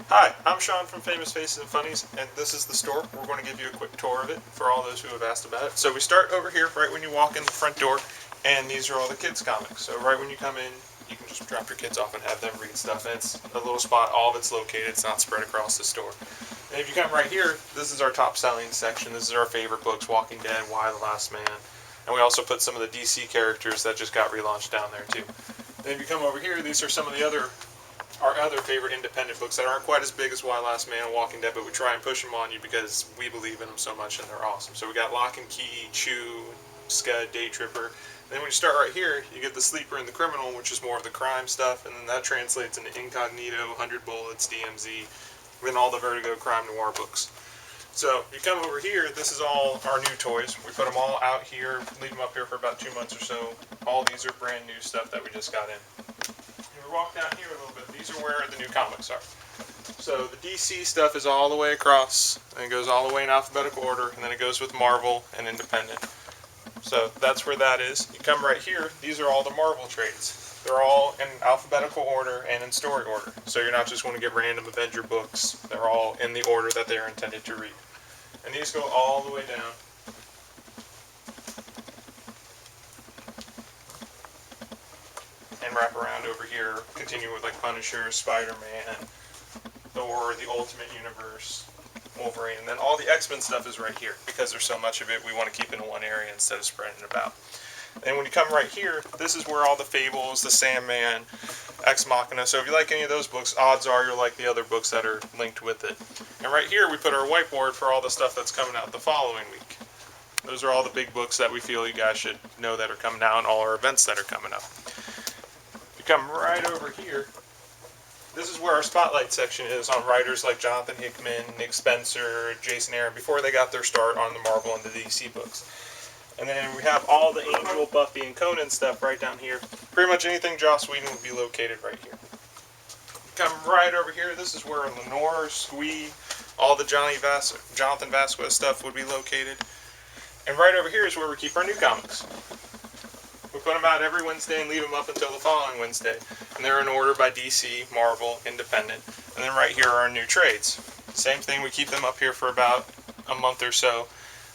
Hi, I'm Shaun from Famous Faces Funnies, and this is the store. We're going to give you a quick tour of it for all those who have asked about it. So we start over here right when you walk in the front door, and these are all the kids' comics. So right when you come in, you can just drop your kids off and have them read stuff. And it's a little spot, all of it's located, it's not spread across the store. And if you come right here, this is our top selling section. This is our favorite books, Walking Dead, Why the Last Man. And we also put some of the DC characters that just got relaunched down there too. And if you come over here, these are some of the our other favorite independent books that aren't quite as big as Why Last Man and Walking Dead, but we try and push them on you because we believe in them so much and they're awesome. So we got Lock and Key, Chew, Scud, Day Tripper. And then when you start right here, you get The Sleeper and the Criminal, which is more of the crime stuff, and then that translates into Incognito, 100 Bullets, DMZ, then all the Vertigo crime noir books. So you come over here, this is all our new toys. We put them all out here, leave them up here for about 2 months or so. All these are brand new stuff that we just got in. We walk down here a little bit. These are where the new comics are. So the DC stuff is all the way across, and it goes all the way in alphabetical order, and then it goes with Marvel and Independent. So that's where that is. You come right here, these are all the Marvel trades. They're all in alphabetical order and in story order. So you're not just going to get random Avenger books. They're all in the order that they're intended to read. And these go all the way down. And wrap around over here, continue with like Punisher, Spider-Man, Thor, the Ultimate Universe, Wolverine, and then all the X-Men stuff is right here. Because there's so much of it, we want to keep it in one area instead of spreading it about. And when you come right here, this is where all the Fables, the Sandman, Ex Machina, so if you like any of those books, odds are you'll like the other books that are linked with it. And right here we put our whiteboard for all the stuff that's coming out the following week. Those are all the big books that we feel you guys should know that are coming out and all our events that are coming up. Come right over here. This is where our spotlight section is on writers like Jonathan Hickman, Nick Spencer, Jason Aaron, before they got their start on the Marvel and the DC books. And then we have all the Angel, Buffy, and Conan stuff right down here. Pretty much anything Joss Whedon would be located right here. Come right over here. This is where Lenore, Squee, all the Jonathan Vasquez stuff would be located. And right over here is where we keep our new comics. We put them out every Wednesday and leave them up until the following Wednesday. And they're in order by DC, Marvel, Independent. And then right here are our new trades. Same thing, we keep them up here for about a month or so.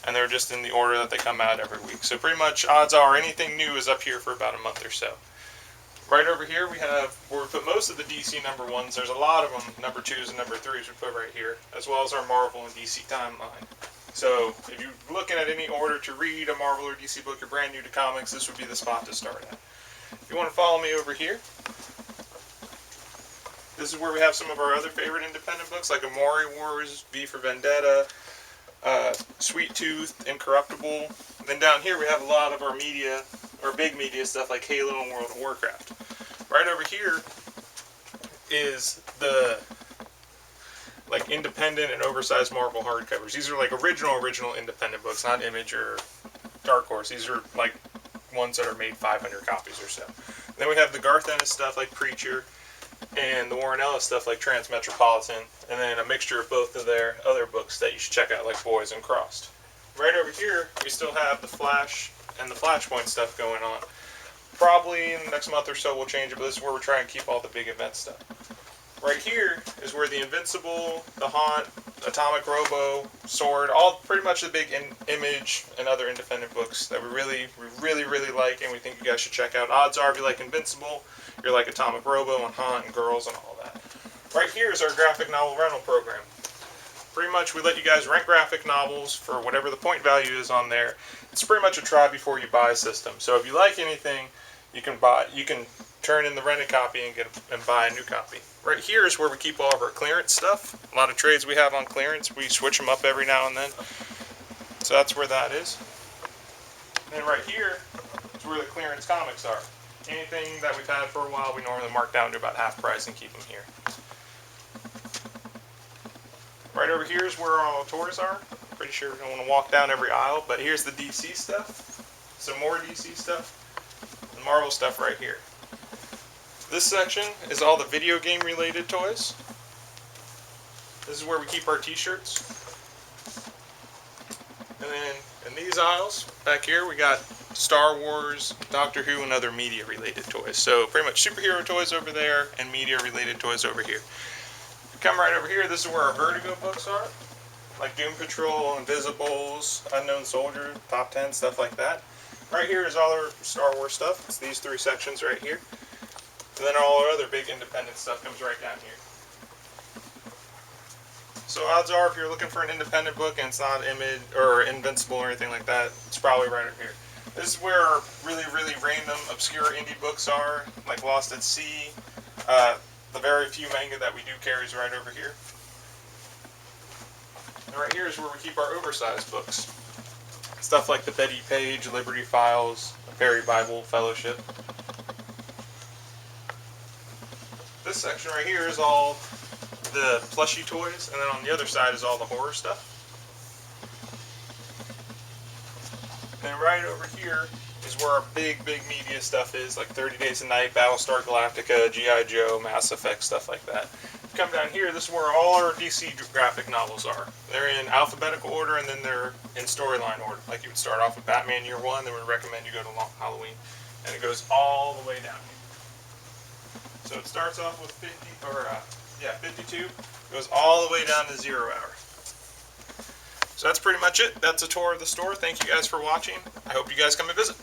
And they're just in the order that they come out every week. So pretty much odds are anything new is up here for about a month or so. Right over here we have where we put most of the DC number ones. There's a lot of them, number 2s and number 3s we put right here. As well as our Marvel and DC timeline. So, if you're looking at any order to read a Marvel or DC book, you're brand new to comics, this would be the spot to start at. If you want to follow me over here, this is where we have some of our other favorite independent books, like Amori Wars, V for Vendetta, Sweet Tooth, Incorruptible. Then down here we have a lot of our media, or big media stuff like Halo and World of Warcraft. Right over here is the like independent and oversized Marvel hardcovers. These are like original independent books, not Image or Dark Horse. These are like ones that are made 500 copies or so. Then we have the Garth Ennis stuff like Preacher, and the Warren Ellis stuff like Transmetropolitan, and then a mixture of both of their other books that you should check out like Boys and Crossed. Right over here, we still have the Flash and the Flashpoint stuff going on. Probably in the next month or so we'll change it, but this is where we're trying to keep all the big event stuff. Right here is where the Invincible, the Haunt, Atomic Robo, Sword, all pretty much the big Image and other independent books that we really like and we think you guys should check out. Odds are if you like Invincible, you're like Atomic Robo and Haunt and Girls and all that. Right here is our graphic novel rental program. Pretty much we let you guys rent graphic novels for whatever the point value is on there. It's pretty much a try before you buy system. So if you like anything, you can turn in the rented copy and buy a new copy. Right here is where we keep all of our clearance stuff. A lot of trades we have on clearance. We switch them up every now and then. So that's where that is. And then right here is where the clearance comics are. Anything that we've had for a while, we normally mark down to about half price and keep them here. Right over here is where all the toys are. Pretty sure we don't want to walk down every aisle, but here's the DC stuff. Some more DC stuff. The Marvel stuff right here. This section is all the video game related toys. This is where we keep our t-shirts. And then in these aisles, back here, we got Star Wars, Doctor Who, and other media related toys. So pretty much superhero toys over there and media related toys over here. Come right over here. This is where our Vertigo books are, like Doom Patrol, Invisibles, Unknown Soldier, Top 10, stuff like that. Right here is all our Star Wars stuff. It's these three sections right here. And then all our other big independent stuff comes right down here. So odds are, if you're looking for an independent book and it's not Image or Invincible or anything like that, it's probably right over here. This is where really, really random, obscure indie books are, like Lost at Sea. The very few manga that we do carry is right over here. And right here is where we keep our oversized books. Stuff like the Betty Page, Liberty Files, Fairy Bible Fellowship. This section right here is all the plushy toys, and then on the other side is all the horror stuff. And right over here is where our big media stuff is, like 30 Days a Night, Battlestar Galactica, G.I. Joe, Mass Effect, stuff like that. Come down here, this is where all our DC graphic novels are. They're in alphabetical order, and then they're in storyline order. Like you would start off with Batman Year One, then we recommend you go to Halloween, and it goes all the way down here. So it starts off with 52, goes all the way down to 0 hour. So that's pretty much it. That's a tour of the store. Thank you guys for watching. I hope you guys come and visit.